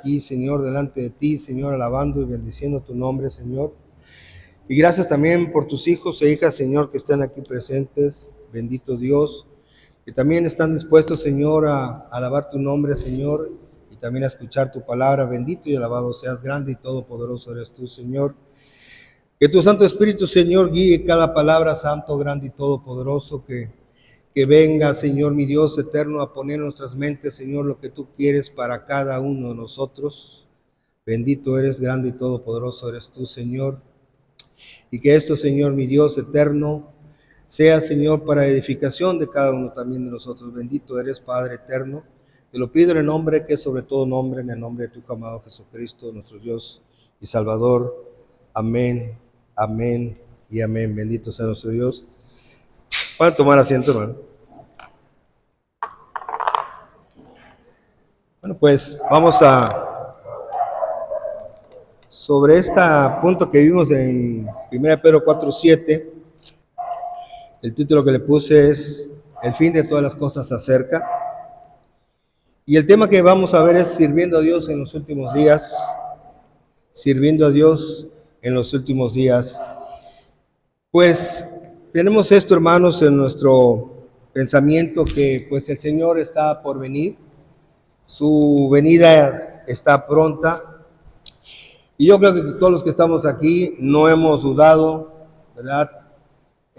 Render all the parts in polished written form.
aquí, Señor, delante de ti, Señor, alabando y bendiciendo tu nombre, Señor. Y gracias también por tus hijos e hijas, Señor, que están aquí presentes. Bendito Dios, que también están dispuestos, Señor, a alabar tu nombre, Señor, y también a escuchar tu palabra. Bendito y alabado seas, grande y todopoderoso eres tú, Señor. Que tu Santo Espíritu, Señor, guíe cada palabra, santo, grande y todopoderoso, que venga, Señor, mi Dios eterno, a poner en nuestras mentes, Señor, lo que tú quieres para cada uno de nosotros. Bendito eres, grande y todopoderoso eres tú, Señor. Y que esto, Señor, mi Dios eterno, sea, Señor, para edificación de cada uno también de nosotros. Bendito eres, Padre eterno. Te lo pido en el nombre que es sobre todo nombre, en el nombre de tu amado Jesucristo, nuestro Dios y Salvador. Amén, amén y amén. Bendito sea nuestro Dios. Pueden tomar asiento, hermano. Bueno, pues vamos sobre este punto que vimos en 1 Pedro 4:7. El título que le puse es El fin de todas las cosas se acerca. Y el tema que vamos a ver es sirviendo a Dios en los últimos días. Sirviendo a Dios en los últimos días. Pues tenemos esto, hermanos, en nuestro pensamiento, que pues el Señor está por venir. Su venida está pronta. Y yo creo que todos los que estamos aquí no hemos dudado, ¿verdad?,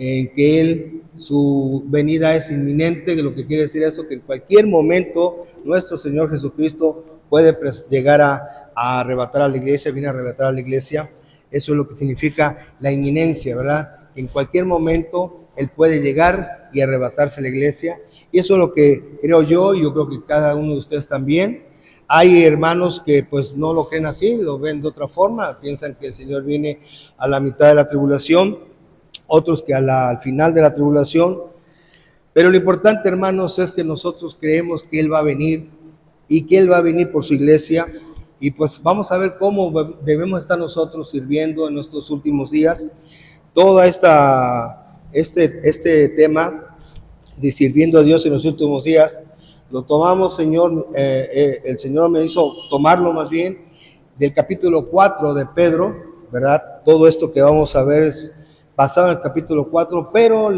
en que su venida es inminente, que lo que quiere decir eso, que en cualquier momento nuestro Señor Jesucristo puede llegar a arrebatar a la iglesia, viene a arrebatar a la iglesia. Eso es lo que significa la inminencia, ¿verdad? Que en cualquier momento Él puede llegar y arrebatarse a la iglesia. Y eso es lo que creo yo creo que cada uno de ustedes también. Hay hermanos que pues no lo creen así, lo ven de otra forma, piensan que el Señor viene a la mitad de la tribulación, otros que al final de la tribulación. Pero lo importante, hermanos, es que nosotros creemos que Él va a venir y que Él va a venir por su iglesia. Y pues vamos a ver cómo debemos estar nosotros sirviendo en nuestros últimos días. Todo este tema de sirviendo a Dios en los últimos días, lo tomamos, Señor, el Señor me hizo tomarlo más bien del capítulo 4 de Pedro, ¿verdad? Todo esto que vamos a ver es basado en el capítulo 4, pero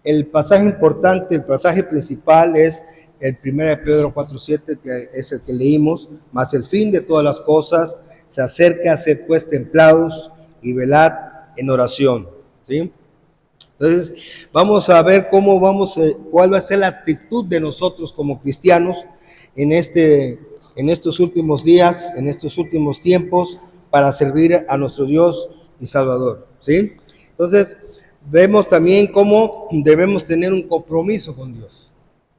el pasaje importante, el pasaje principal es el 1 de Pedro 4:7, que es el que leímos, mas el fin de todas las cosas se acerca, sed pues templados y velad en oración, ¿sí? Entonces, vamos a ver cuál va a ser la actitud de nosotros como cristianos en estos últimos días, en estos últimos tiempos, para servir a nuestro Dios y Salvador, ¿sí? Entonces, vemos también cómo debemos tener un compromiso con Dios.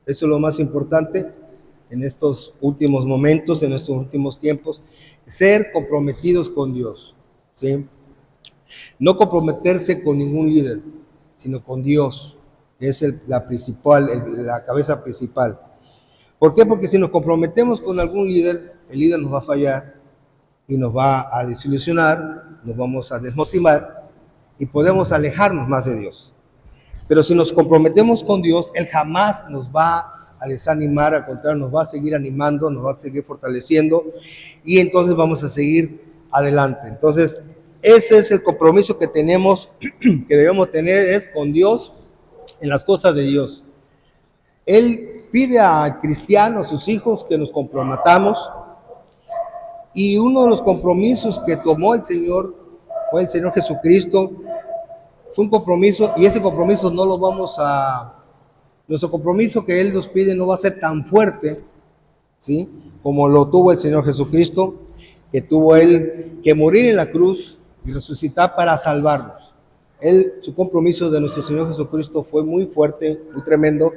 Eso es lo más importante en estos últimos momentos, en estos últimos tiempos, ser comprometidos con Dios, ¿sí? No comprometerse con ningún líder, sino con Dios, que es la cabeza principal. ¿Por qué? Porque si nos comprometemos con algún líder, el líder nos va a fallar y nos va a desilusionar, nos vamos a desmotivar y podemos alejarnos más de Dios. Pero si nos comprometemos con Dios, Él jamás nos va a desanimar, al contrario, nos va a seguir animando, nos va a seguir fortaleciendo y entonces vamos a seguir adelante. Entonces, ese es el compromiso que tenemos, que debemos tener, es con Dios, en las cosas de Dios. Él pide al cristiano, a sus hijos, que nos comprometamos, y uno de los compromisos que tomó el Señor fue el Señor Jesucristo. Fue un compromiso, y ese compromiso no lo nuestro compromiso que Él nos pide no va a ser tan fuerte, ¿sí?, como lo tuvo el Señor Jesucristo, que tuvo Él que morir en la cruz y resucitar para salvarnos. Su compromiso de nuestro Señor Jesucristo fue muy fuerte, muy tremendo,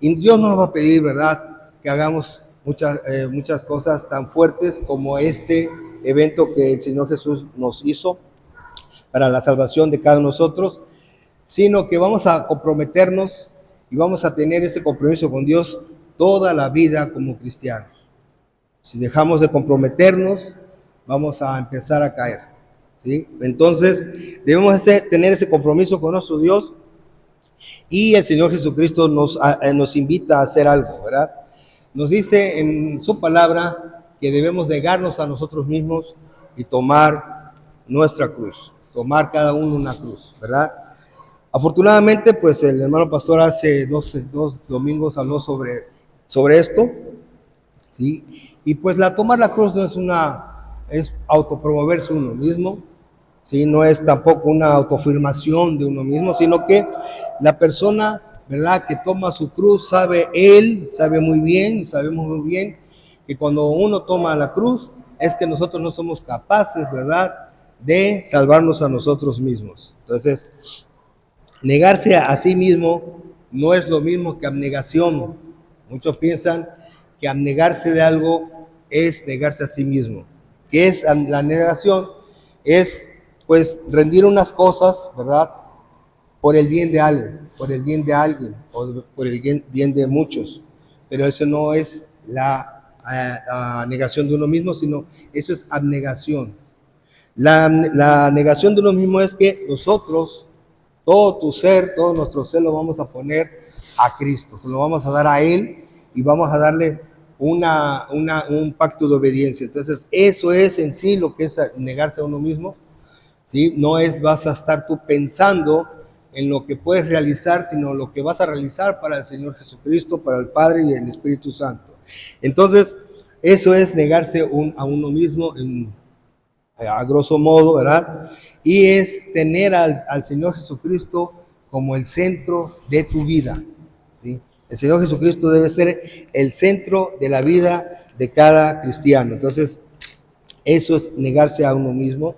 y Dios no nos va a pedir, ¿verdad?, que hagamos muchas cosas tan fuertes como este evento que el Señor Jesús nos hizo para la salvación de cada uno de nosotros, sino que vamos a comprometernos y vamos a tener ese compromiso con Dios toda la vida como cristianos. Si dejamos de comprometernos, vamos a empezar a caer, ¿sí? Entonces, debemos tener ese compromiso con nuestro Dios, y el Señor Jesucristo nos invita a hacer algo, ¿verdad? Nos dice en su palabra que debemos negarnos a nosotros mismos y tomar nuestra cruz, tomar cada uno una cruz, ¿verdad? Afortunadamente, pues el hermano pastor hace dos domingos habló sobre esto, ¿sí? Y pues tomar la cruz no es autopromoverse uno mismo, ¿sí? No es tampoco una autoafirmación de uno mismo, sino que la persona, ¿verdad?, que toma su cruz sabe muy bien, y sabemos muy bien que cuando uno toma la cruz es que nosotros no somos capaces, ¿verdad?, de salvarnos a nosotros mismos. Entonces, negarse a sí mismo no es lo mismo que abnegación. Muchos piensan que abnegarse de algo es negarse a sí mismo. ¿Qué es la negación? Es pues rendir unas cosas, ¿verdad?, por el bien de alguien, o por el bien de muchos. Pero eso no es la negación de uno mismo, sino eso es abnegación. La negación de uno mismo es que nosotros, todo tu ser, todo nuestro ser lo vamos a poner a Cristo, se lo vamos a dar a Él y vamos a darle un pacto de obediencia. Entonces, eso es en sí lo que es negarse a uno mismo, ¿sí? No vas a estar tú pensando en lo que puedes realizar, sino lo que vas a realizar para el Señor Jesucristo, para el Padre y el Espíritu Santo. Entonces, eso es negarse a uno mismo a grosso modo, ¿verdad? Y es tener al Señor Jesucristo como el centro de tu vida, ¿sí? El Señor Jesucristo debe ser el centro de la vida de cada cristiano. Entonces, eso es negarse a uno mismo.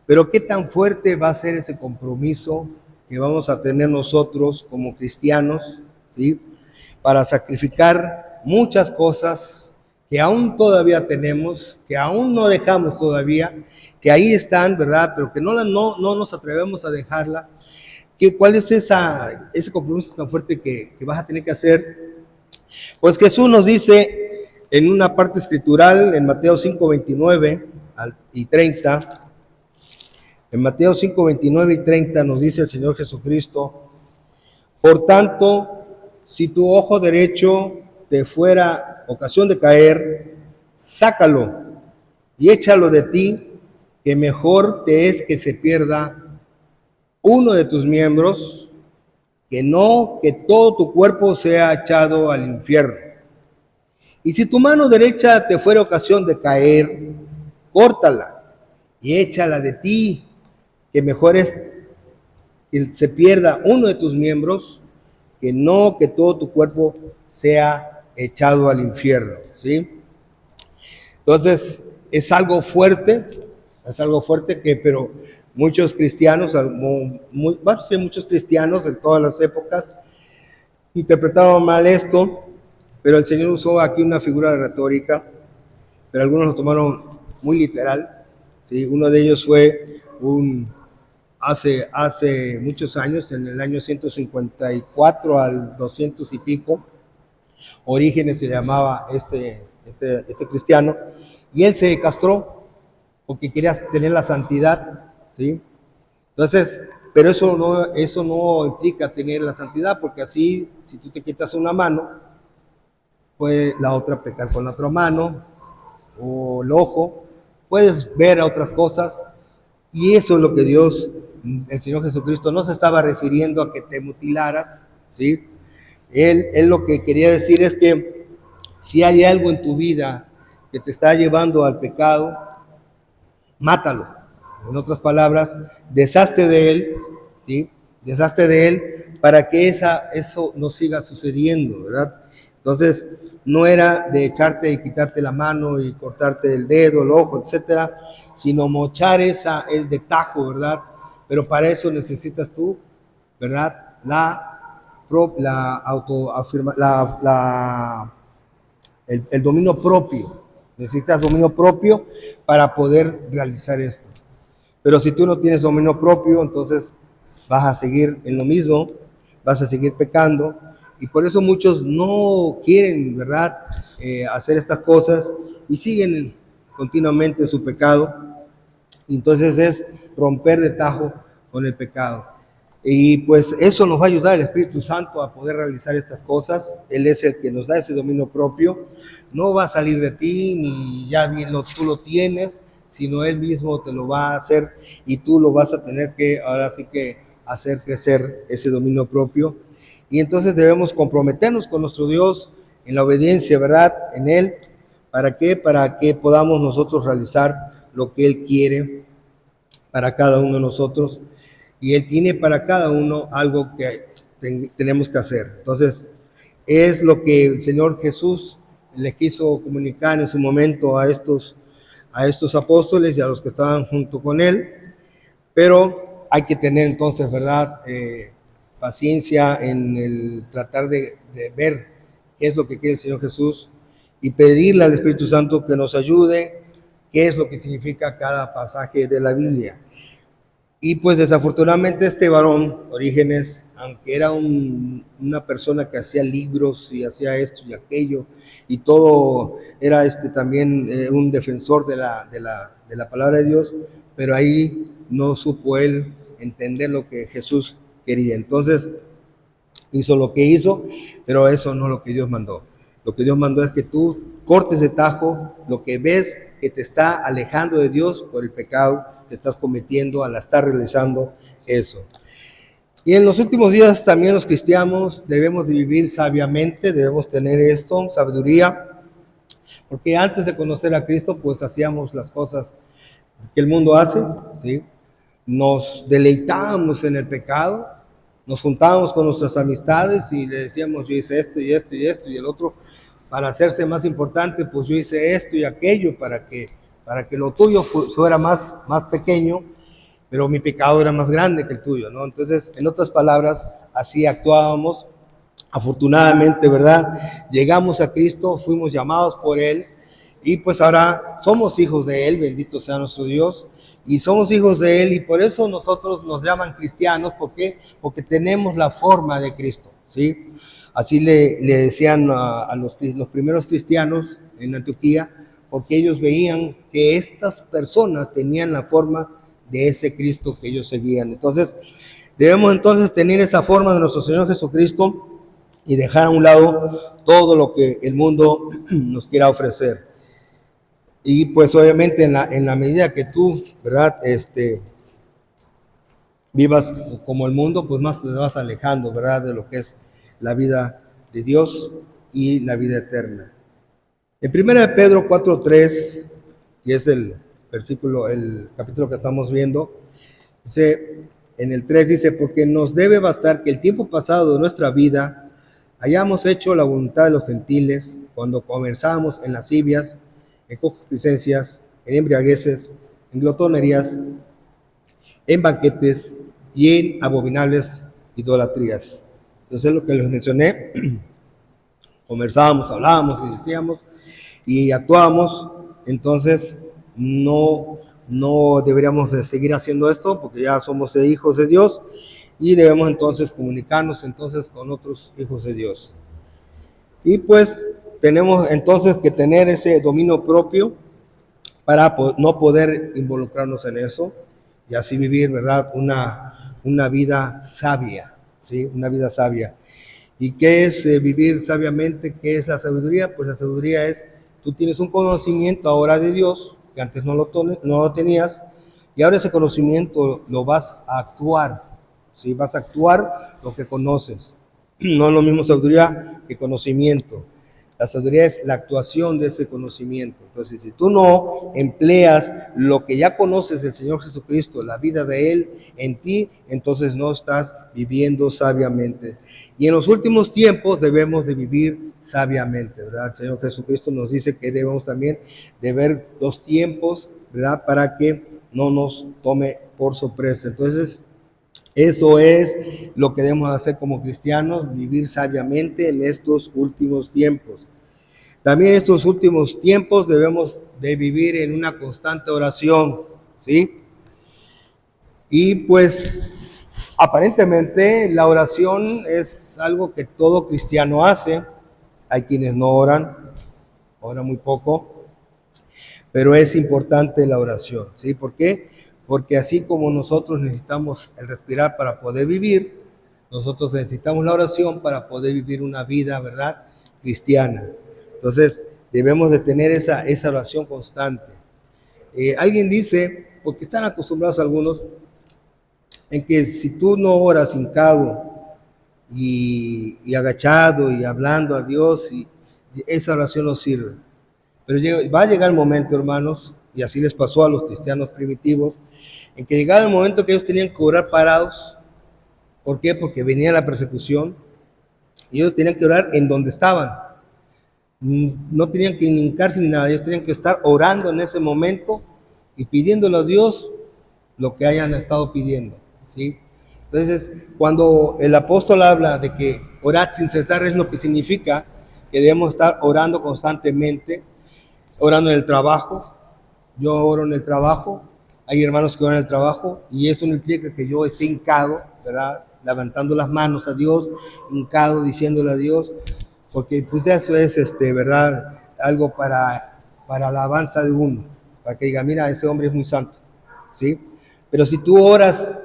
Pero ¿qué tan fuerte va a ser ese compromiso que vamos a tener nosotros como cristianos, ¿sí?, para sacrificar muchas cosas que aún todavía tenemos, que aún no dejamos todavía, que ahí están, ¿verdad?, pero que no nos atrevemos a dejarla? ¿Cuál es ese compromiso tan fuerte que vas a tener que hacer? Pues Jesús nos dice en una parte escritural, en Mateo 5:29 y 30, en Mateo 5, 29 y 30 nos dice el Señor Jesucristo: por tanto, si tu ojo derecho te fuera ocasión de caer, sácalo y échalo de ti, que mejor te es que se pierda uno de tus miembros, que no que todo tu cuerpo sea echado al infierno. Y si tu mano derecha te fuera ocasión de caer, córtala y échala de ti, que mejor es que se pierda uno de tus miembros, que no que todo tu cuerpo sea echado al infierno, ¿sí? Entonces, es algo fuerte pero muchos cristianos, muchos cristianos en todas las épocas interpretaron mal esto, pero el Señor usó aquí una figura de retórica, pero algunos lo tomaron muy literal, ¿sí? Uno de ellos fue hace muchos años, en el año 154 al 200 y pico, Orígenes se llamaba este cristiano, y él se castró porque quería tener la santidad, ¿sí? Entonces, pero eso no implica tener la santidad, porque así, si tú te quitas una mano, puede la otra pecar con la otra mano, o el ojo, puedes ver a otras cosas, y eso es lo que el Señor Jesucristo, no se estaba refiriendo a que te mutilaras, ¿sí? Él lo que quería decir es que si hay algo en tu vida que te está llevando al pecado, mátalo. En otras palabras, deshazte de él, ¿sí? Deshazte de él para que eso no siga sucediendo, ¿verdad? Entonces, no era de echarte y quitarte la mano y cortarte el dedo, el ojo, etcétera, sino mochar el de tajo, ¿verdad? Pero para eso necesitas tú, ¿verdad?, el dominio propio. Necesitas dominio propio para poder realizar esto. Pero si tú no tienes dominio propio, entonces vas a seguir en lo mismo, vas a seguir pecando, y por eso muchos no quieren, ¿verdad?, hacer estas cosas y siguen continuamente su pecado. Y entonces es romper de tajo con el pecado. Y pues eso nos va a ayudar el Espíritu Santo a poder realizar estas cosas. Él es el que nos da ese dominio propio no va a salir de ti, ni ya bien tú lo tienes, sino Él mismo te lo va a hacer y tú lo vas a tener que, ahora sí que, hacer crecer ese dominio propio. Y entonces debemos comprometernos con nuestro Dios en la obediencia, ¿verdad? En Él. ¿Para qué? Para que podamos nosotros realizar lo que Él quiere para cada uno de nosotros. Y Él tiene para cada uno algo que tenemos que hacer. Entonces, es lo que el Señor Jesús les quiso comunicar en su momento a estos apóstoles y a los que estaban junto con Él. Pero hay que tener entonces, ¿verdad? Paciencia en el tratar de ver qué es lo que quiere el Señor Jesús y pedirle al Espíritu Santo que nos ayude, qué es lo que significa cada pasaje de la Biblia. Y pues desafortunadamente este varón, Orígenes, aunque era una persona que hacía libros y hacía esto y aquello, y todo era también un defensor de la palabra de Dios, pero ahí no supo él entender lo que Jesús quería. Entonces hizo lo que hizo, pero eso no es lo que Dios mandó. Lo que Dios mandó es que tú cortes de tajo lo que ves que te está alejando de Dios por el pecado que estás cometiendo al estar realizando eso. Y en los últimos días también los cristianos debemos de vivir sabiamente, debemos tener esto, sabiduría, porque antes de conocer a Cristo pues hacíamos las cosas que el mundo hace, ¿sí? Nos deleitábamos en el pecado, nos juntábamos con nuestras amistades y le decíamos yo hice esto y esto y esto y el otro, para hacerse más importante pues yo hice esto y aquello para que lo tuyo fuera más pequeño, pero mi pecado era más grande que el tuyo, ¿no? Entonces, en otras palabras, así actuábamos. Afortunadamente, ¿verdad? Llegamos a Cristo, fuimos llamados por Él y pues ahora somos hijos de Él, bendito sea nuestro Dios, y somos hijos de Él y por eso nosotros nos llaman cristianos, ¿por qué? Porque tenemos la forma de Cristo, ¿sí? Así le decían a los primeros cristianos en Antioquía, porque ellos veían que estas personas tenían la forma de ese Cristo que ellos seguían. Entonces, debemos entonces tener esa forma de nuestro Señor Jesucristo y dejar a un lado todo lo que el mundo nos quiera ofrecer. Y pues obviamente en la medida que tú, ¿verdad? Vivas como el mundo, pues más te vas alejando, ¿verdad? De lo que es la vida de Dios y la vida eterna. En 1 Pedro 4:3, que es el capítulo que estamos viendo, dice, en el 3 dice, porque nos debe bastar que el tiempo pasado de nuestra vida hayamos hecho la voluntad de los gentiles cuando conversábamos en lascivias, en concupiscencias, en embriagueces, en glotonerías, en banquetes y en abominables idolatrías. Entonces, lo que les mencioné, conversábamos, hablábamos y decíamos y actuábamos, entonces no deberíamos de seguir haciendo esto porque ya somos hijos de Dios y debemos entonces comunicarnos entonces con otros hijos de Dios. Y pues tenemos entonces que tener ese dominio propio para no poder involucrarnos en eso y así vivir, ¿verdad? Una vida sabia, ¿sí? Una vida sabia. ¿Y qué es vivir sabiamente? ¿Qué es la sabiduría? Pues la sabiduría es, tú tienes un conocimiento ahora de Dios, que antes no lo tenías, y ahora ese conocimiento lo vas a actuar, ¿sí? Vas a actuar lo que conoces. No es lo mismo sabiduría que conocimiento. La sabiduría es la actuación de ese conocimiento. Entonces, si tú no empleas lo que ya conoces del Señor Jesucristo, la vida de Él en ti, entonces no estás viviendo sabiamente. Y en los últimos tiempos debemos de vivir sabiamente, ¿verdad? El Señor Jesucristo nos dice que debemos también de ver los tiempos, ¿verdad? Para que no nos tome por sorpresa. Entonces, eso es lo que debemos hacer como cristianos, vivir sabiamente en estos últimos tiempos. También en estos últimos tiempos debemos de vivir en una constante oración, ¿sí? Y pues aparentemente la oración es algo que todo cristiano hace. Hay quienes no oran, oran muy poco, pero es importante la oración, ¿sí? ¿Por qué? Porque así como nosotros necesitamos el respirar para poder vivir, nosotros necesitamos la oración para poder vivir una vida, ¿verdad? Cristiana. Entonces, debemos de tener esa oración constante. Alguien dice, porque están acostumbrados algunos, en que si tú no oras hincado y agachado y hablando a Dios, y esa oración no sirve. Pero va a llegar el momento, hermanos, y así les pasó a los cristianos primitivos, en que llegaba el momento que ellos tenían que orar parados. ¿Por qué? Porque venía la persecución y ellos tenían que orar en donde estaban. No tenían que hincarse ni nada, ellos tenían que estar orando en ese momento y pidiéndole a Dios lo que hayan estado pidiendo, ¿sí? Entonces, cuando el apóstol habla de que orad sin cesar, es lo que significa que debemos estar orando constantemente, orando en el trabajo. Yo oro en el trabajo, hay hermanos que oran en el trabajo, y eso no implica que yo esté hincado, ¿verdad? Levantando las manos a Dios, hincado, diciéndole a Dios, porque pues eso es, ¿verdad? Algo para alabanza de uno, para que diga, mira, ese hombre es muy santo, ¿sí? Pero si tú oras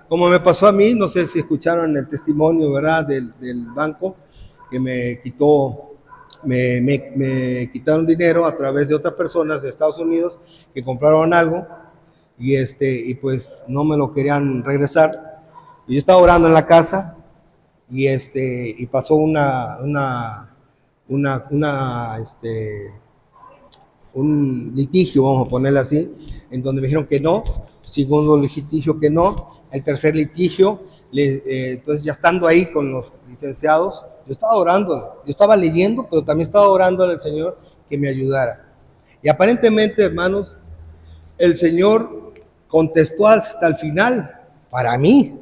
como me pasó a mí, no sé si escucharon el testimonio, ¿verdad? Del banco, que me quitaron dinero a través de otras personas de Estados Unidos que compraron algo y pues no me lo querían regresar. Y yo estaba orando en la casa y pasó un litigio, vamos a ponerlo así, en donde me dijeron que no, segundo litigio que no, el tercer litigio, entonces ya estando ahí con los licenciados, yo estaba orando, yo estaba leyendo, pero también estaba orando al Señor que me ayudara. Y aparentemente, hermanos, el Señor contestó hasta el final, para mí,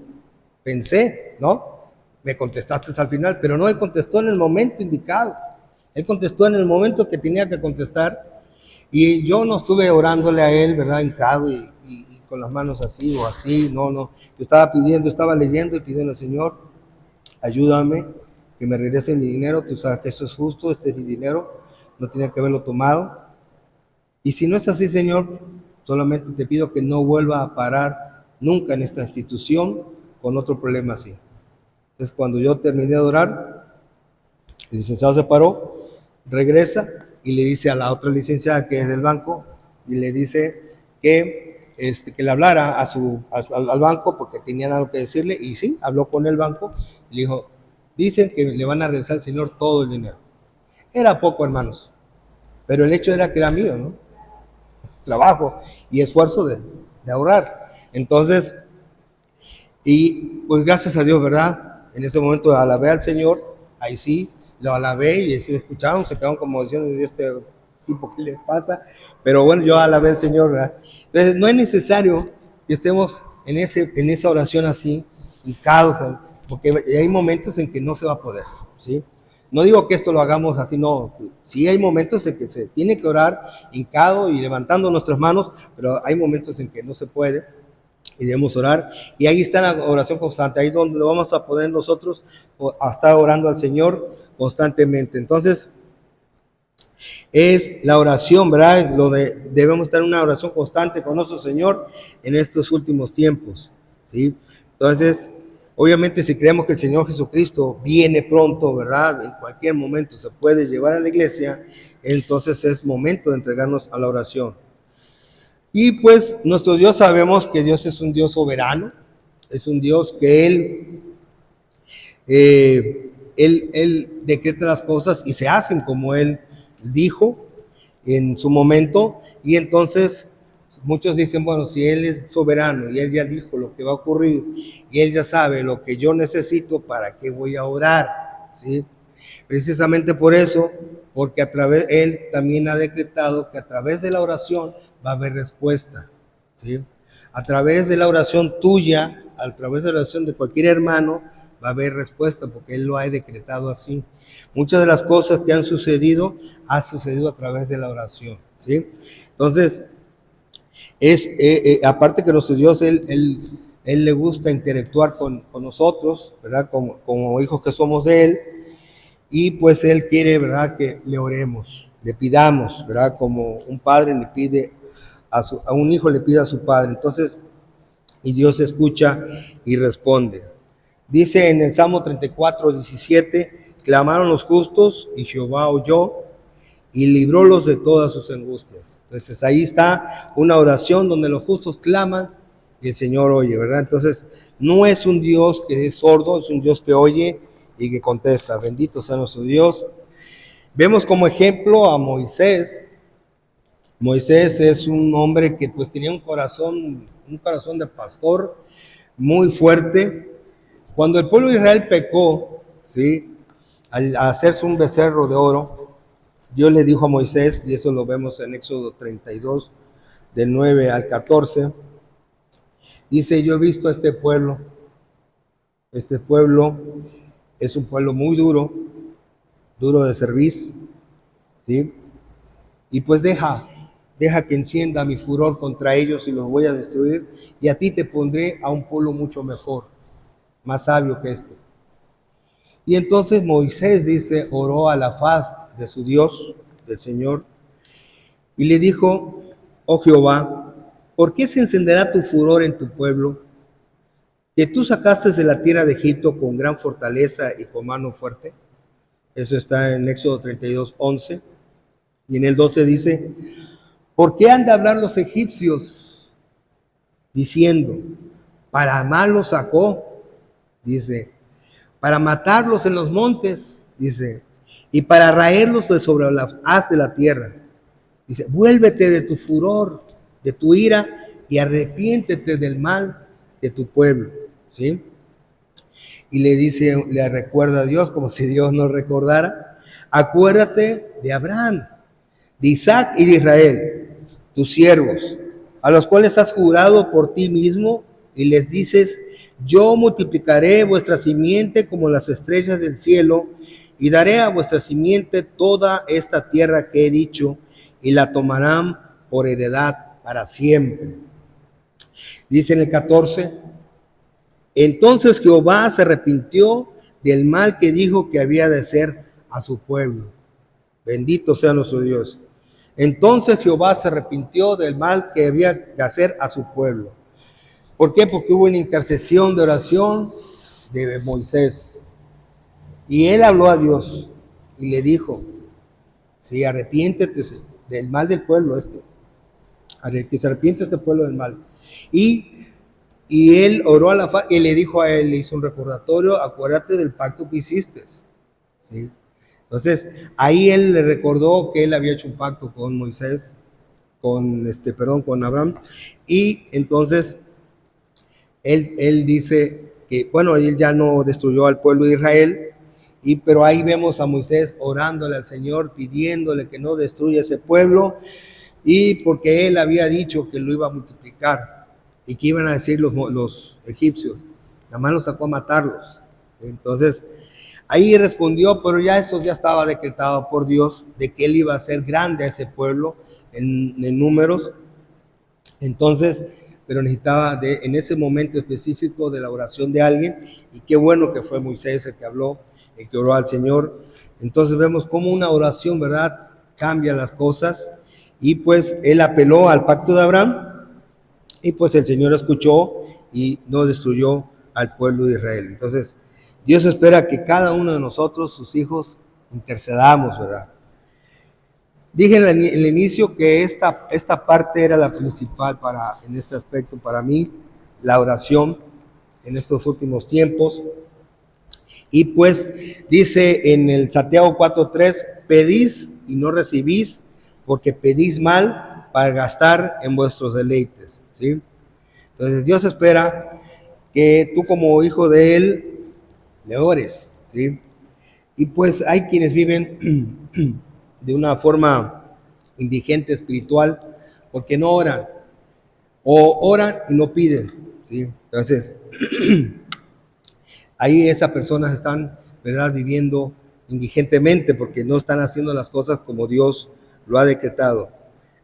pensé, ¿no? Me contestaste al final, pero no, Él contestó en el momento indicado. Él contestó en el momento que tenía que contestar. Y yo no estuve orándole a Él, ¿verdad? Hincado y con las manos así o así, no. Yo estaba estaba leyendo y pidiendo al Señor, ayúdame, que me regrese mi dinero. Tú sabes que eso es justo, este es mi dinero, no tenía que haberlo tomado. Y si no es así, Señor, solamente te pido que no vuelva a parar nunca en esta institución con otro problema así. Entonces, cuando yo terminé de orar, el licenciado se paró, regresa y le dice a la otra licenciada que es del banco, y le dice que le hablara al banco porque tenían algo que decirle, y sí, habló con el banco, y le dijo, dicen que le van a regresar al Señor todo el dinero. Era poco, hermanos, pero el hecho era que era mío, ¿no? Trabajo y esfuerzo de ahorrar. Entonces, y pues gracias a Dios, ¿verdad? En ese momento alabé al Señor, ahí sí, lo alabé y si lo escucharon, se quedaron como diciendo, este tipo, ¿qué le pasa? Pero bueno, yo alabé al Señor, ¿verdad? Entonces, no es necesario que estemos en esa oración así, hincados, porque hay momentos en que no se va a poder, ¿sí? No digo que esto lo hagamos así, no. Sí hay momentos en que se tiene que orar hincado y levantando nuestras manos, pero hay momentos en que no se puede y debemos orar. Y ahí está la oración constante, ahí donde vamos a poder nosotros a estar orando al Señor constantemente. Entonces, es la oración, ¿verdad? Donde debemos estar en una oración constante con nuestro Señor en estos últimos tiempos, ¿sí? Entonces, obviamente, si creemos que el Señor Jesucristo viene pronto, ¿verdad? En cualquier momento se puede llevar a la iglesia, entonces es momento de entregarnos a la oración. Y pues nuestro Dios, sabemos que Dios es un Dios soberano, es un Dios que Él decreta las cosas y se hacen como Él dijo en su momento, y entonces muchos dicen, bueno, si Él es soberano y Él ya dijo lo que va a ocurrir y Él ya sabe lo que yo necesito, ¿para qué voy a orar? ¿Sí? Precisamente por eso, porque Él también ha decretado que a través de la oración va a haber respuesta, ¿sí? A través de la oración tuya, a través de la oración de cualquier hermano, va a haber respuesta, porque Él lo ha decretado así. Muchas de las cosas que han sucedido a través de la oración, ¿sí? Entonces, aparte que nuestro Dios, Él le gusta interactuar con nosotros, ¿verdad? Como hijos que somos de Él, y pues Él quiere, ¿verdad?, que le oremos, le pidamos, ¿verdad? Como un padre le pide a un hijo le pide a su padre. Entonces, y Dios escucha y responde. Dice en el Salmo 34, 17, clamaron los justos y Jehová oyó y librólos de todas sus angustias. Entonces ahí está una oración donde los justos claman y el Señor oye, ¿verdad? Entonces no es un Dios que es sordo, es un Dios que oye y que contesta. Bendito sea nuestro Dios. Vemos como ejemplo a Moisés. Moisés es un hombre que pues tenía un corazón de pastor muy fuerte. Cuando el pueblo de Israel pecó, ¿sí?, al hacerse un becerro de oro, Dios le dijo a Moisés, y eso lo vemos en Éxodo 32, del 9 al 14, dice, yo he visto a este pueblo es un pueblo muy duro de servicio, ¿sí? Y pues deja que encienda mi furor contra ellos y los voy a destruir, y a ti te pondré a un pueblo mucho mejor, más sabio que este. Y entonces Moisés, dice, oró a la faz de su Dios, del Señor, y le dijo, oh Jehová, ¿por qué se encenderá tu furor en tu pueblo, que tú sacaste de la tierra de Egipto con gran fortaleza y con mano fuerte? Eso está en Éxodo 32, 11. Y en el 12 dice, ¿por qué han de hablar los egipcios diciendo, para mal los sacó? Dice, para matarlos en los montes, dice, y para raerlos de sobre la haz de la tierra. Dice, vuélvete de tu furor, de tu ira, y arrepiéntete del mal de tu pueblo, ¿sí? Y le dice, le recuerda a Dios, como si Dios no recordara, acuérdate de Abraham, de Isaac y de Israel, tus siervos, a los cuales has jurado por ti mismo, y les dices, yo multiplicaré vuestra simiente como las estrellas del cielo, y daré a vuestra simiente toda esta tierra que he dicho, y la tomarán por heredad para siempre. Dice en el 14, entonces Jehová se arrepintió del mal que dijo que había de hacer a su pueblo. Bendito sea nuestro Dios. Entonces Jehová se arrepintió del mal que había de hacer a su pueblo. ¿Por qué? Porque hubo una intercesión de oración de Moisés. Y él habló a Dios y le dijo, sí, arrepiéntete del mal del pueblo que se arrepiente este pueblo del mal. Y él oró a la faz y le dijo a él, le hizo un recordatorio, acuérdate del pacto que hiciste. ¿Sí? Entonces, ahí él le recordó que él había hecho un pacto con Moisés, con Abraham, y entonces él dice que, bueno, él ya no destruyó al pueblo de Israel, pero ahí vemos a Moisés orándole al Señor, pidiéndole que no destruya ese pueblo, y porque él había dicho que lo iba a multiplicar, y que iban a decir los egipcios, nada más los sacó a matarlos. Entonces, ahí respondió, pero ya eso ya estaba decretado por Dios, de que él iba a hacer grande a ese pueblo en números. Entonces, pero necesitaba en ese momento específico de la oración de alguien, y qué bueno que fue Moisés el que habló, el que oró al Señor. Entonces vemos cómo una oración, ¿verdad?, cambia las cosas, y pues él apeló al pacto de Abraham, y pues el Señor escuchó y no destruyó al pueblo de Israel. Entonces, Dios espera que cada uno de nosotros, sus hijos, intercedamos, ¿verdad? Dije en el inicio que esta parte era la principal en este aspecto para mí, la oración en estos últimos tiempos. Y pues dice en el Santiago 4:3, pedís y no recibís, porque pedís mal para gastar en vuestros deleites, ¿sí? Entonces Dios espera que tú como hijo de Él le ores, ¿sí? Y pues hay quienes viven de una forma indigente espiritual porque no oran, o oran y no piden, ¿sí? Entonces, ahí esas personas están, ¿verdad?, viviendo indigentemente porque no están haciendo las cosas como Dios lo ha decretado.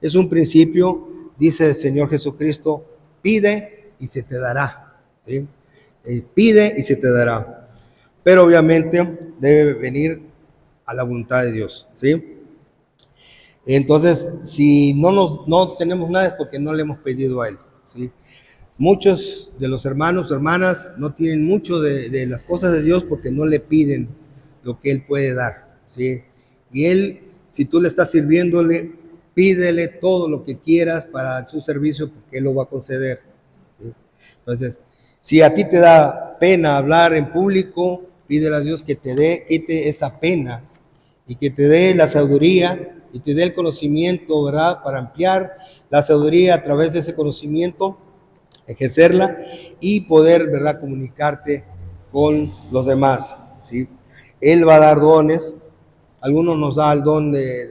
Es un principio, dice el Señor Jesucristo, pide y se te dará, ¿sí? Pide y se te dará. Pero obviamente debe venir a la voluntad de Dios, ¿sí? Entonces, si no tenemos nada es porque no le hemos pedido a Él, ¿sí? Muchos de los hermanos o hermanas no tienen mucho de las cosas de Dios porque no le piden lo que Él puede dar, ¿sí? Y Él Si tú le estás sirviéndole, pídele todo lo que quieras para su servicio, porque Él lo va a conceder. ¿Sí? Entonces, si a ti te da pena hablar en público, pídele a Dios que quite esa pena y que te dé la sabiduría y te dé el conocimiento, ¿verdad? Para ampliar la sabiduría a través de ese conocimiento, ejercerla y poder, ¿verdad? Comunicarte con los demás, ¿sí? Él va a dar dones. Algunos nos da el don de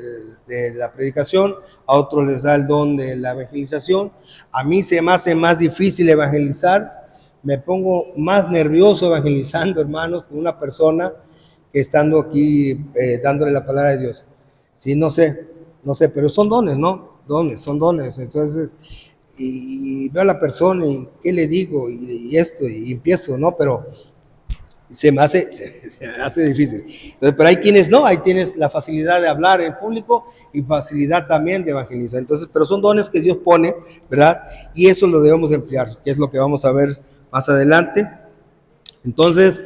la predicación, a otros les da el don de la evangelización. A mí se me hace más difícil evangelizar, me pongo más nervioso evangelizando, hermanos, con una persona que estando aquí dándole la palabra de Dios. Sí, no sé, pero son dones, ¿no? Son dones. Entonces, y veo a la persona y qué le digo y esto, y empiezo, ¿no? Pero se me hace difícil. Entonces, pero hay quienes no, ahí tienes la facilidad de hablar en público y facilidad también de evangelizar. Entonces, pero son dones que Dios pone, ¿verdad? Y eso lo debemos emplear, que es lo que vamos a ver más adelante. Entonces,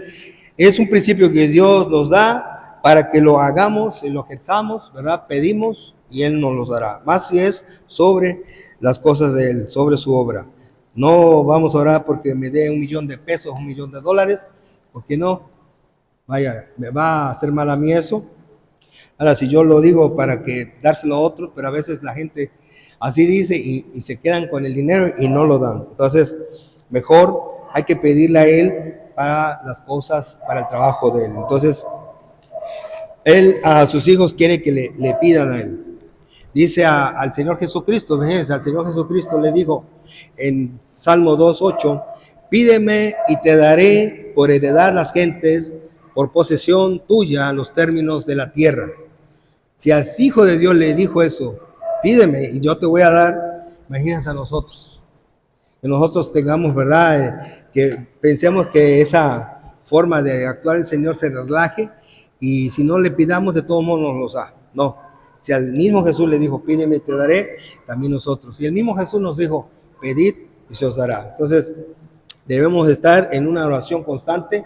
es un principio que Dios nos da para que lo hagamos y lo ejerzamos, ¿verdad? Pedimos y Él nos los dará. Más si es sobre las cosas de Él, sobre su obra. No vamos a orar porque me dé $1,000,000, $1,000,000, porque no, vaya, me va a hacer mal a mí eso. Ahora, si yo lo digo para que dárselo a otro, pero a veces la gente así dice y se quedan con el dinero y no lo dan. Entonces, mejor hay que pedirle a Él para las cosas, para el trabajo de Él. Entonces, Él a sus hijos quiere que le pidan a Él. Dice al Señor Jesucristo, fíjense, al Señor Jesucristo le dijo en Salmo 2:8, pídeme y te daré por heredar las gentes, por posesión tuya los términos de la tierra. Si al Hijo de Dios le dijo eso, pídeme y yo te voy a dar, imagínense a nosotros, que nosotros tengamos, ¿verdad? Que pensemos que esa forma de actuar el Señor se relaje y si no le pidamos, de todos modos nos los da. No, si al mismo Jesús le dijo, pídeme y te daré, también nosotros. Y el mismo Jesús nos dijo, pedid y se os dará. Entonces, debemos estar en una oración constante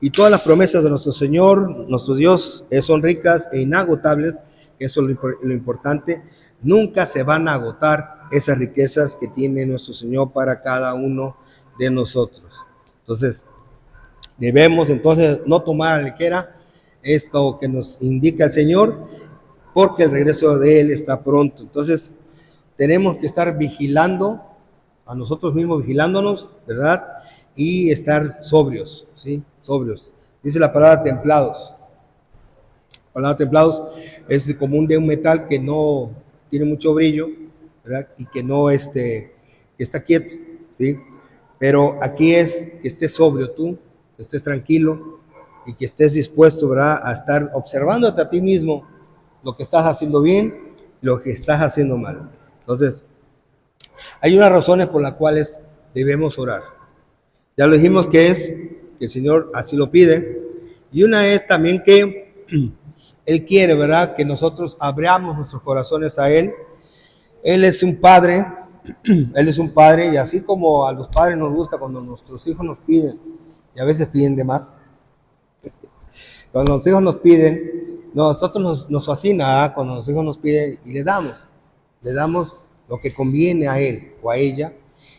y todas las promesas de nuestro Señor, nuestro Dios, son ricas e inagotables, que eso es lo importante. Nunca se van a agotar esas riquezas que tiene nuestro Señor para cada uno de nosotros. Entonces, debemos entonces no tomar a la ligera esto que nos indica el Señor, porque el regreso de Él está pronto. Entonces, tenemos que estar vigilando, a nosotros mismos vigilándonos, ¿verdad? Y estar sobrios, ¿sí? Sobrios. Dice la palabra templados. La palabra templados es común de un metal que no tiene mucho brillo, ¿verdad? Y que no que está quieto, ¿sí? Pero aquí es que estés sobrio tú, que estés tranquilo y que estés dispuesto, ¿verdad? A estar observándote a ti mismo lo que estás haciendo bien, lo que estás haciendo mal. Entonces, hay unas razones por las cuales debemos orar. Ya lo dijimos que es que el Señor así lo pide. Y una es también que Él quiere, ¿verdad? Que nosotros abramos nuestros corazones a Él. Él es un padre, Él es un padre, y así como a los padres nos gusta cuando nuestros hijos nos piden, y a veces piden de más, cuando los hijos nos piden, nosotros nos fascina, ¿eh? Cuando los hijos nos piden y le damos lo que conviene a él o a ella.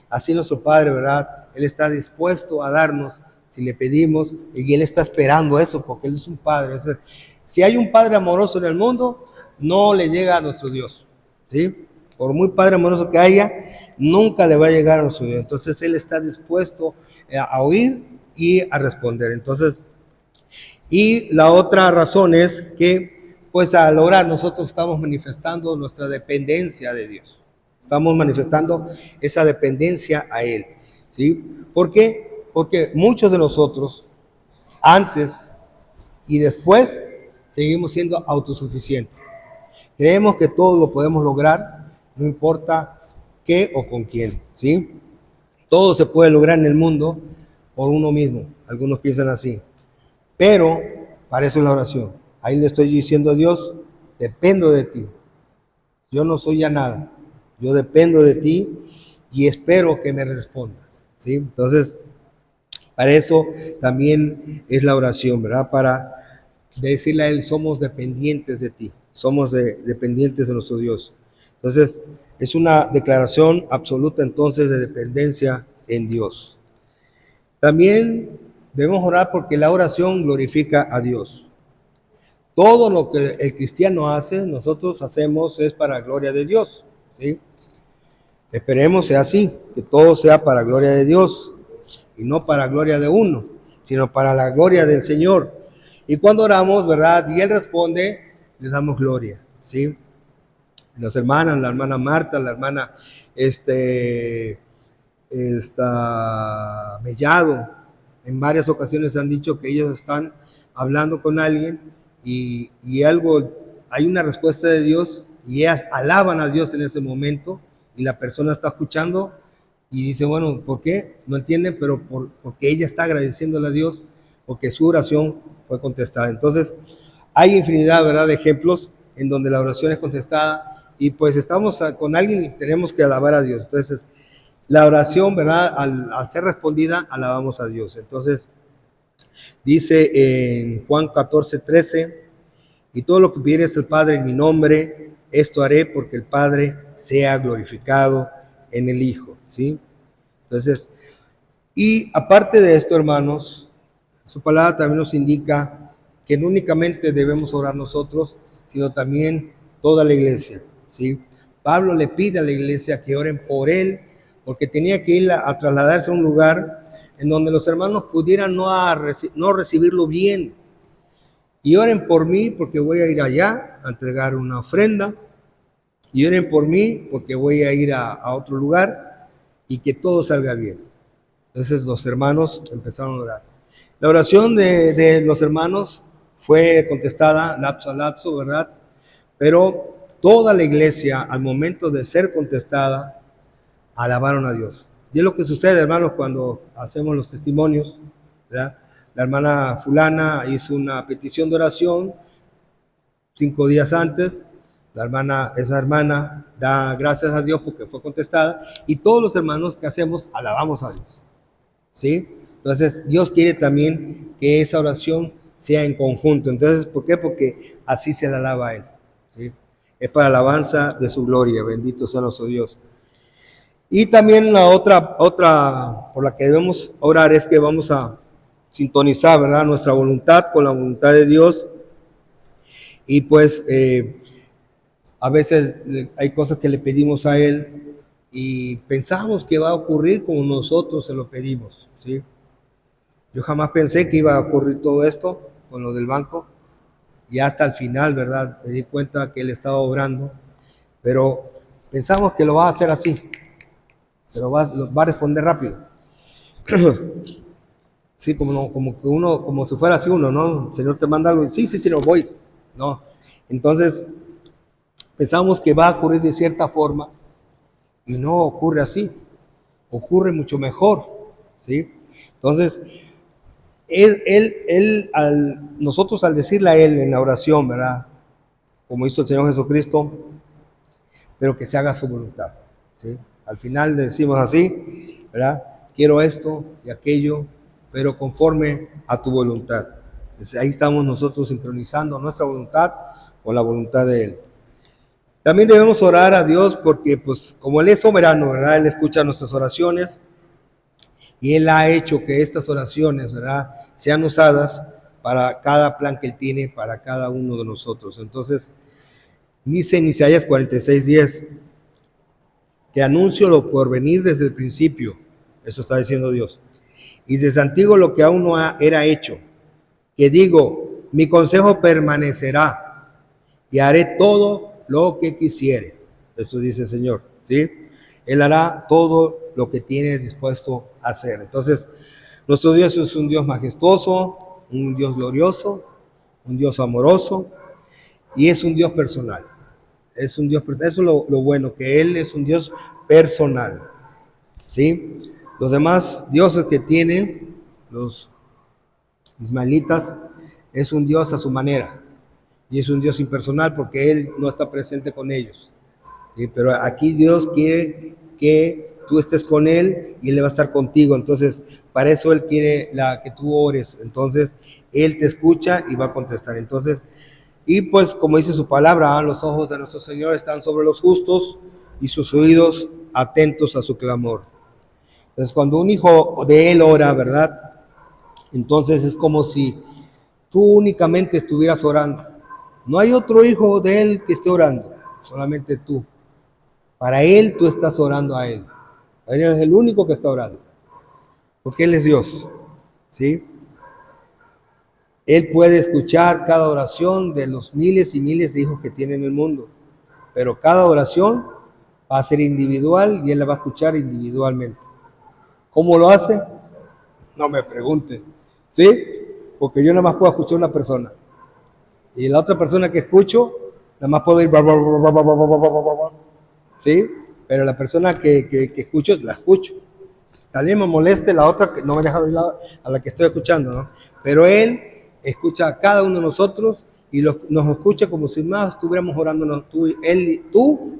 Así nuestro Padre, ¿verdad? Él está dispuesto a darnos si le pedimos y Él está esperando eso porque Él es un Padre. Es decir, si hay un Padre amoroso en el mundo, no le llega a nuestro Dios, ¿sí? Por muy Padre amoroso que haya, nunca le va a llegar a nuestro Dios. Entonces Él está dispuesto a oír y a responder. Entonces, y la otra razón es que, pues al orar, nosotros estamos manifestando nuestra dependencia de Dios. Estamos manifestando esa dependencia a Él, ¿sí? ¿Por qué? Porque muchos de nosotros, antes y después, seguimos siendo autosuficientes. Creemos que todo lo podemos lograr, no importa qué o con quién, ¿sí? Todo se puede lograr en el mundo por uno mismo. Algunos piensan así. Pero para eso es la oración. Ahí le estoy diciendo a Dios, dependo de ti. Yo no soy ya nada. Yo dependo de ti y espero que me respondas, ¿sí? Entonces, para eso también es la oración, ¿verdad? Para decirle a Él, somos dependientes de ti. somos dependientes de nuestro Dios. Entonces, es una declaración absoluta entonces de dependencia en Dios. También debemos orar porque la oración glorifica a Dios. Todo lo que el cristiano hace, nosotros hacemos es para la gloria de Dios, ¿sí? Esperemos sea así, que todo sea para la gloria de Dios y no para la gloria de uno, sino para la gloria del Señor. Y cuando oramos, ¿verdad? Y Él responde, le damos gloria, ¿sí? Las hermanas, la hermana Marta, la hermana Mellado, en varias ocasiones han dicho que ellos están hablando con alguien y hay una respuesta de Dios y ellas alaban a Dios en ese momento y la persona está escuchando y dice, bueno, ¿por qué? No entienden, pero porque ella está agradeciéndole a Dios porque su oración fue contestada. Entonces, hay infinidad, ¿verdad?, de ejemplos en donde la oración es contestada y pues estamos con alguien y tenemos que alabar a Dios. Entonces, la oración, ¿verdad?, al ser respondida, alabamos a Dios. Entonces, dice en Juan 14:13, y todo lo que pidieres el Padre en mi nombre, esto haré porque el Padre sea glorificado en el Hijo, ¿sí? Entonces, y aparte de esto, hermanos, su palabra también nos indica que no únicamente debemos orar nosotros, sino también toda la iglesia, ¿sí? Pablo le pide a la iglesia que oren por él, porque tenía que ir a trasladarse a un lugar en donde los hermanos pudieran no recibirlo bien. Y oren por mí porque voy a ir allá a entregar una ofrenda. Y oren por mí porque voy a ir a otro lugar y que todo salga bien. Entonces los hermanos empezaron a orar. La oración de los hermanos fue contestada lapso a lapso, ¿verdad? Pero toda la iglesia, al momento de ser contestada, alabaron a Dios. Y es lo que sucede, hermanos, cuando hacemos los testimonios, ¿verdad? La hermana fulana hizo una petición de oración 5 días antes, esa hermana da gracias a Dios porque fue contestada y todos los hermanos que hacemos alabamos a Dios, ¿sí? Entonces Dios quiere también que esa oración sea en conjunto. Entonces, ¿por qué? Porque así se le alaba a Él, ¿sí? Es para alabanza de su gloria, bendito sea nuestro Dios. Y también la otra por la que debemos orar es que vamos a sintonizar, ¿verdad?, nuestra voluntad con la voluntad de Dios. Y pues a veces hay cosas que le pedimos a Él y pensamos que va a ocurrir como nosotros se lo pedimos, ¿sí? Yo jamás pensé que iba a ocurrir todo esto con lo del banco y hasta el final, ¿verdad?, me di cuenta que Él estaba obrando, pero pensamos que lo va a hacer así, pero va a responder rápido. Sí, como que uno, como si fuera así uno, ¿no? El Señor te manda algo y sí, no voy. No. Entonces, pensamos que va a ocurrir de cierta forma y no ocurre así. Ocurre mucho mejor, ¿sí? Entonces, nosotros al decirle a Él en la oración, ¿verdad?, como hizo el Señor Jesucristo, pero que se haga su voluntad, ¿sí? Al final le decimos así, ¿verdad? Quiero esto y aquello, pero conforme a tu voluntad. Entonces, ahí estamos nosotros sincronizando nuestra voluntad con la voluntad de Él. También debemos orar a Dios porque, pues, como Él es soberano, ¿verdad?, Él escucha nuestras oraciones y Él ha hecho que estas oraciones, ¿verdad?, sean usadas para cada plan que Él tiene para cada uno de nosotros. Entonces, dice en Isaías 46:10, que anuncio lo por venir desde el principio, eso está diciendo Dios, y desde antiguo lo que aún no era hecho, que digo, mi consejo permanecerá y haré todo lo que quisiere. Eso dice el Señor, ¿sí? Él hará todo lo que tiene dispuesto a hacer. Entonces, nuestro Dios es un Dios majestuoso, un Dios glorioso, un Dios amoroso y es un Dios personal. Es un Dios, eso es lo bueno, que Él es un Dios personal, ¿sí? Los demás dioses que tienen los ismaelitas es un Dios a su manera y es un Dios impersonal porque Él no está presente con ellos, ¿sí? Pero aquí Dios quiere que tú estés con Él y Él va a estar contigo. Entonces, para eso Él quiere que tú ores. Entonces, Él te escucha y va a contestar. Entonces, Y pues como dice su palabra, los ojos de nuestro Señor están sobre los justos y sus oídos atentos a su clamor. Entonces cuando un hijo de Él ora, ¿verdad? Entonces es como si tú únicamente estuvieras orando. No hay otro hijo de Él que esté orando, solamente tú. Para Él tú estás orando a Él. Él es el único que está orando, porque Él es Dios, ¿sí? Él puede escuchar cada oración de los miles y miles de hijos que tiene en el mundo, pero cada oración va a ser individual y Él la va a escuchar individualmente. ¿Cómo lo hace? No me pregunten, ¿sí? Porque yo nada más puedo escuchar a una persona. Y la otra persona que escucho, nada más puedo ir, ¿sí? Pero la persona que escucho, la escucho. También me moleste la otra que no me deja oír a la que estoy escuchando, ¿no? Pero Él escucha a cada uno de nosotros y nos escucha como si más estuviéramos orándonos tú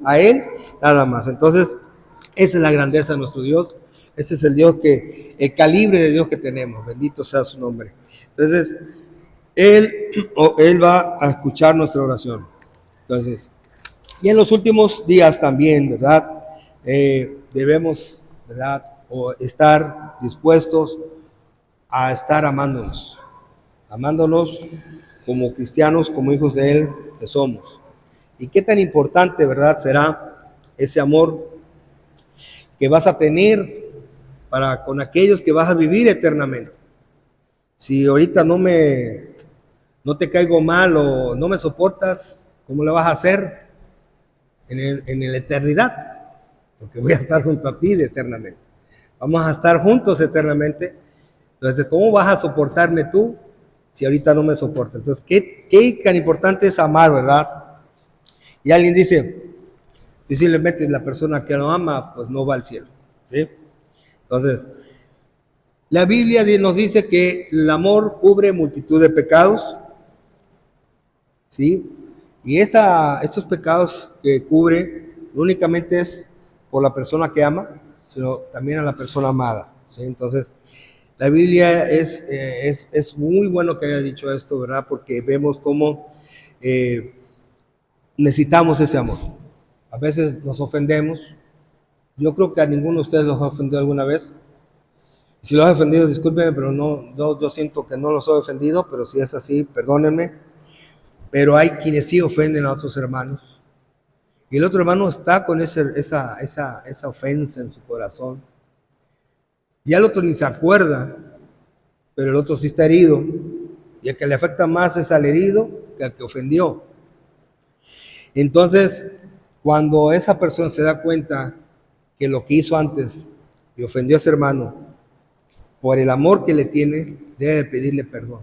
a Él, nada más. Entonces, esa es la grandeza de nuestro Dios. Ese es el Dios el calibre de Dios que tenemos. Bendito sea su nombre. Entonces, Él va a escuchar nuestra oración. Entonces, y en los últimos días también, ¿verdad? Debemos, ¿verdad? O estar dispuestos a estar amándonos como cristianos, como hijos de Él que somos. Y qué tan importante, ¿verdad? Será ese amor que vas a tener para con aquellos que vas a vivir eternamente. Si ahorita no te caigo mal o no me soportas, ¿cómo le vas a hacer en la eternidad? Porque voy a estar junto a ti eternamente. Vamos a estar juntos eternamente. Entonces, ¿cómo vas a soportarme tú si ahorita no me soportas? Entonces, ¿qué tan importante es amar, verdad? Y alguien dice, posiblemente la persona que no ama, pues no va al cielo, ¿sí? Entonces, la Biblia nos dice que el amor cubre multitud de pecados, ¿sí? Y estos pecados que cubre no únicamente es por la persona que ama, sino también a la persona amada, ¿sí? Entonces, la Biblia es muy bueno que haya dicho esto, ¿verdad? Porque vemos cómo necesitamos ese amor. A veces nos ofendemos. Yo creo que a ninguno de ustedes los ha ofendido alguna vez. Si los he ofendido, discúlpenme, pero no, yo siento que no los he ofendido, pero si es así, perdónenme. Pero hay quienes sí ofenden a otros hermanos. Y el otro hermano está con esa ofensa en su corazón. Y al otro ni se acuerda, pero el otro sí está herido. Y el que le afecta más es al herido que al que ofendió. Entonces, cuando esa persona se da cuenta que lo que hizo antes le ofendió a ese hermano, por el amor que le tiene, debe pedirle perdón.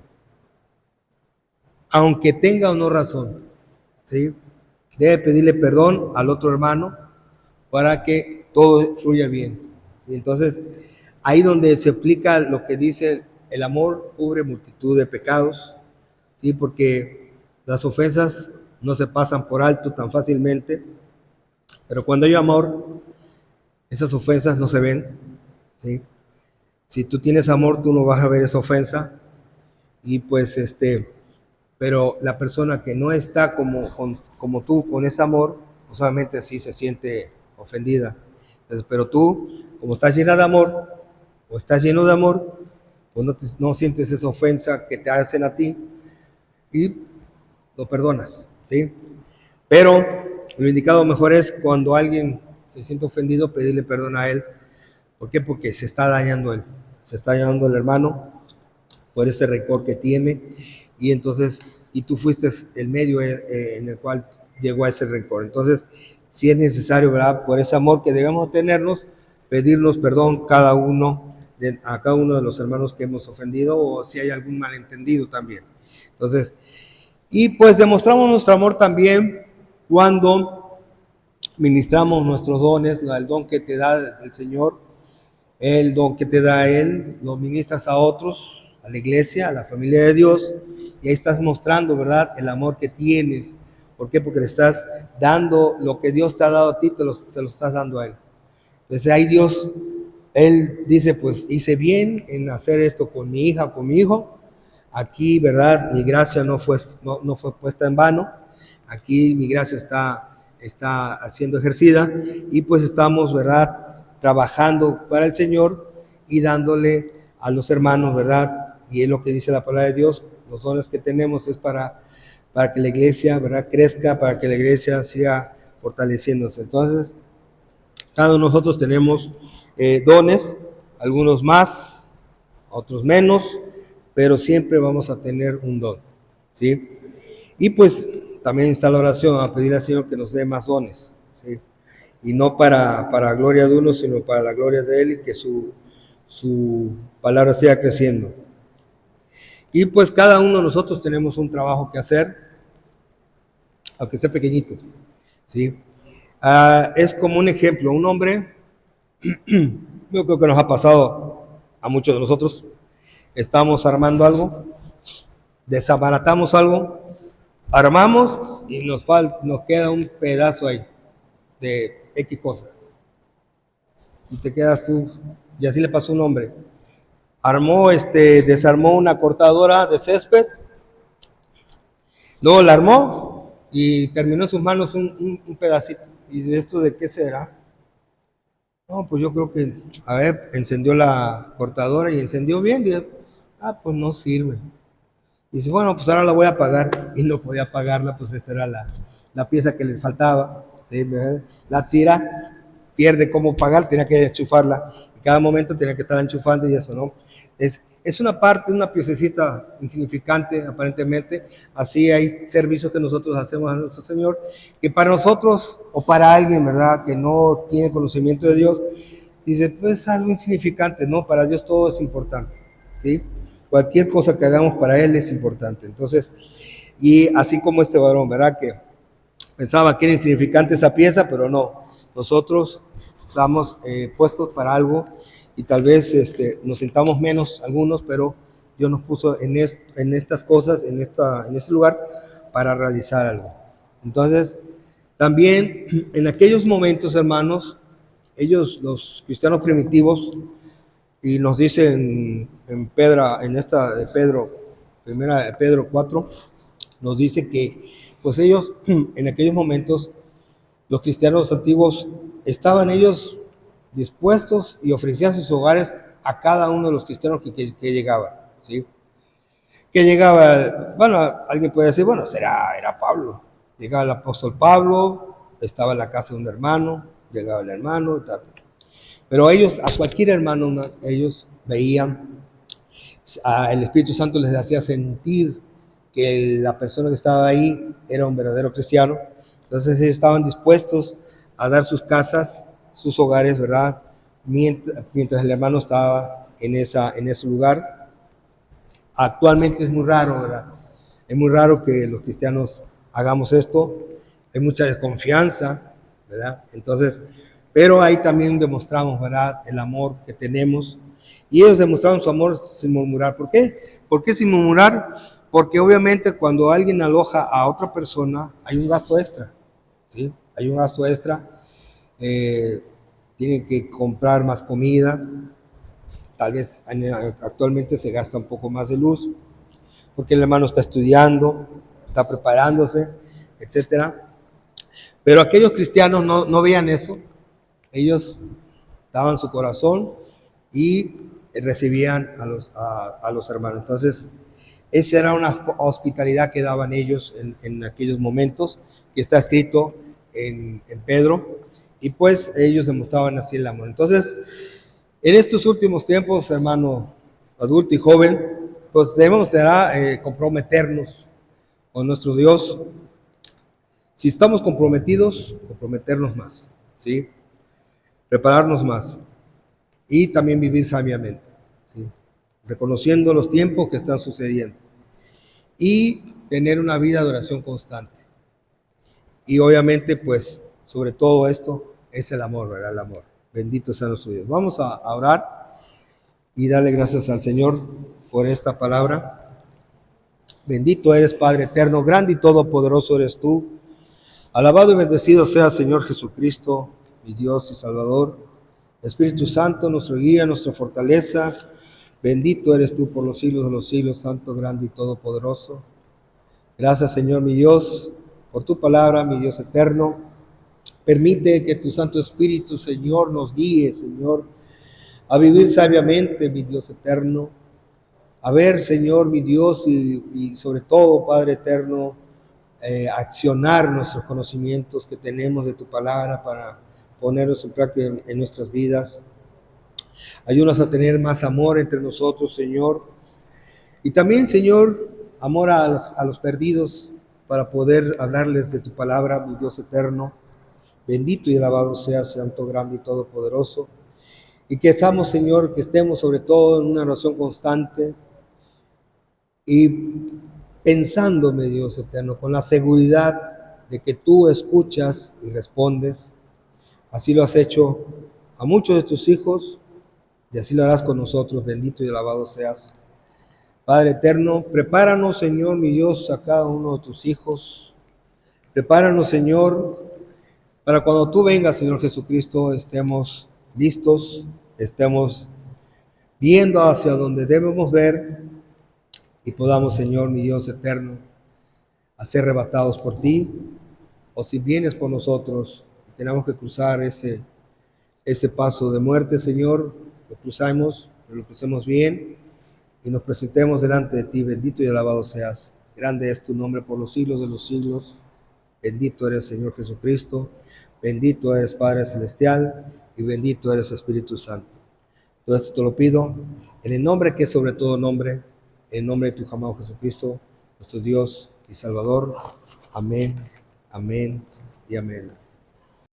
Aunque tenga o no razón, ¿sí? Debe pedirle perdón al otro hermano para que todo fluya bien, ¿sí? Entonces, ahí donde se aplica lo que dice el amor cubre multitud de pecados, ¿sí? Porque las ofensas no se pasan por alto tan fácilmente, pero cuando hay amor, esas ofensas no se ven, ¿sí? Si tú tienes amor, tú no vas a ver esa ofensa, y pues pero la persona que no está como tú con ese amor, pues obviamente sí se siente ofendida. Entonces, pero tú, como estás llena de amor, o estás lleno de amor, pues no sientes esa ofensa que te hacen a ti y lo perdonas, ¿sí? Pero lo indicado mejor es cuando alguien se siente ofendido, pedirle perdón a él. ¿Por qué? Porque se está dañando él, se está dañando el hermano por ese rencor que tiene, y entonces, y tú fuiste el medio en el cual llegó a ese rencor. Entonces, sí es necesario, ¿verdad? Por ese amor que debemos tenernos, pedirnos perdón a cada uno de los hermanos que hemos ofendido, o si hay algún malentendido también. Entonces, y pues demostramos nuestro amor también cuando ministramos nuestros dones, el don que te da el Señor, el don que te da Él, lo ministras a otros, a la iglesia, a la familia de Dios, y ahí estás mostrando, ¿verdad?, el amor que tienes. ¿Por qué? Porque le estás dando lo que Dios te ha dado a ti, te lo estás dando a Él. Entonces ahí Él dice, pues hice bien en hacer esto con mi hija, con mi hijo, aquí, ¿verdad? Mi gracia no fue puesta en vano. Aquí mi gracia está siendo ejercida y pues estamos, ¿verdad? Trabajando para el Señor y dándole a los hermanos, ¿verdad? Y es lo que dice la palabra de Dios. Los dones que tenemos es para que la iglesia, ¿verdad? Crezca, para que la iglesia siga fortaleciéndose. Entonces, cada uno de nosotros tenemos dones, algunos más, otros menos, pero siempre vamos a tener un don, ¿sí? Y pues también está la oración, a pedir al Señor que nos dé más dones, ¿sí? Y no para gloria de uno, sino para la gloria de Él y que su palabra siga creciendo. Y pues cada uno de nosotros tenemos un trabajo que hacer, aunque sea pequeñito, ¿sí? Es como un ejemplo, un hombre, yo creo que nos ha pasado a muchos de nosotros, estamos armando algo, desabaratamos algo, armamos y nos queda un pedazo ahí de X cosa. Y te quedas tú, y así le pasó a un hombre. Desarmó una cortadora de césped, luego la armó y terminó en sus manos un pedacito. ¿Y de esto de qué será? No, pues yo creo que, a ver, encendió la cortadora y encendió bien. Y, pues no sirve. Y dice, bueno, pues ahora la voy a apagar. Y no podía apagarla, pues esa era la pieza que le faltaba. ¿Sí? La tira, pierde cómo pagar, tenía que enchufarla. Y cada momento tenía que estar enchufando y eso, ¿no? Es una parte, una piececita insignificante, aparentemente. Así hay servicios que nosotros hacemos a nuestro Señor, que para nosotros o para alguien, ¿verdad?, que no tiene conocimiento de Dios, dice, pues es algo insignificante. No, para Dios todo es importante, ¿sí? Cualquier cosa que hagamos para Él es importante. Entonces, y así como este varón, ¿verdad?, que pensaba que era insignificante esa pieza, pero no. Nosotros estamos puestos para algo y tal vez nos sintamos menos algunos, pero Dios nos puso en estas cosas, en ese lugar, para realizar algo. Entonces, también en aquellos momentos, hermanos, ellos, los cristianos primitivos, y nos dicen en primera de Pedro 4, nos dice que pues ellos en aquellos momentos, los cristianos antiguos, estaban ellos dispuestos y ofrecían sus hogares a cada uno de los cristianos que llegaba, ¿sí? Que llegaba, bueno, alguien puede decir, bueno, era Pablo. Llegaba el apóstol Pablo, estaba en la casa de un hermano, llegaba el hermano, tal. Pero ellos, a cualquier hermano, ellos veían, el Espíritu Santo les hacía sentir que la persona que estaba ahí era un verdadero cristiano. Entonces ellos estaban dispuestos a dar sus casas, sus hogares, ¿verdad? Mientras el hermano estaba en ese lugar. Actualmente es muy raro, ¿verdad? Es muy raro que los cristianos hagamos esto. Hay mucha desconfianza, ¿verdad? Entonces, pero ahí también demostramos, ¿verdad?, el amor que tenemos. Y ellos demostraron su amor sin murmurar. ¿Por qué? ¿Por qué sin murmurar? Porque obviamente cuando alguien aloja a otra persona, hay un gasto extra, ¿sí? Hay un gasto extra. Tienen que comprar más comida. Tal vez actualmente se gasta un poco más de luz, porque el hermano está estudiando, está preparándose, etcétera. Pero aquellos cristianos no veían eso. Ellos daban su corazón y recibían a los hermanos. Entonces, esa era una hospitalidad que daban ellos en aquellos momentos, que está escrito en Pedro, y pues ellos demostraban así el amor. Entonces, en estos últimos tiempos, hermano adulto y joven, pues debemos comprometernos con nuestro Dios. Si estamos comprometidos, comprometernos más, ¿sí? Prepararnos más y también vivir sabiamente, ¿sí? Reconociendo los tiempos que están sucediendo y tener una vida de oración constante. Y obviamente, pues, sobre todo esto es el amor, ¿verdad? El amor. Bendito sea nuestro Dios. Vamos a orar y darle gracias al Señor por esta palabra. Bendito eres, Padre eterno, grande y todopoderoso eres tú. Alabado y bendecido sea Señor Jesucristo, mi Dios y Salvador. Espíritu Santo, nuestro guía, nuestra fortaleza, Bendito eres tú por los siglos de los siglos, santo, grande y todopoderoso. Gracias, Señor mi Dios, por tu palabra, mi Dios eterno. Permite que tu Santo Espíritu, Señor, nos guíe, Señor, a vivir sabiamente, mi Dios eterno. A ver, Señor, mi Dios, y sobre todo, Padre eterno, accionar nuestros conocimientos que tenemos de tu palabra para ponerlos en práctica en nuestras vidas. Ayúdanos a tener más amor entre nosotros, Señor. Y también, Señor, amor a los perdidos para poder hablarles de tu palabra, mi Dios eterno. Bendito y alabado sea, Santo, grande y todopoderoso. Y que estamos, Señor, que estemos sobre todo en una oración constante y pensando, mi Dios eterno, con la seguridad de que tú escuchas y respondes. Así lo has hecho a muchos de tus hijos y así lo harás con nosotros. Bendito y alabado seas. Padre eterno, prepáranos, Señor, mi Dios, a cada uno de tus hijos. Prepáranos, Señor, para cuando tú vengas, Señor Jesucristo, estemos listos, estemos viendo hacia donde debemos ver y podamos, Señor, mi Dios eterno, a ser arrebatados por ti, o si vienes por nosotros y tenemos que cruzar ese paso de muerte, Señor, lo cruzamos, pero lo crucemos bien y nos presentemos delante de ti. Bendito y alabado seas. Grande es tu nombre por los siglos de los siglos. Bendito eres, Señor Jesucristo. Bendito eres, Padre Celestial, y bendito eres, Espíritu Santo. Todo esto te lo pido en el nombre que es sobre todo nombre, en el nombre de tu amado Jesucristo, nuestro Dios y Salvador. Amén, amén y amén.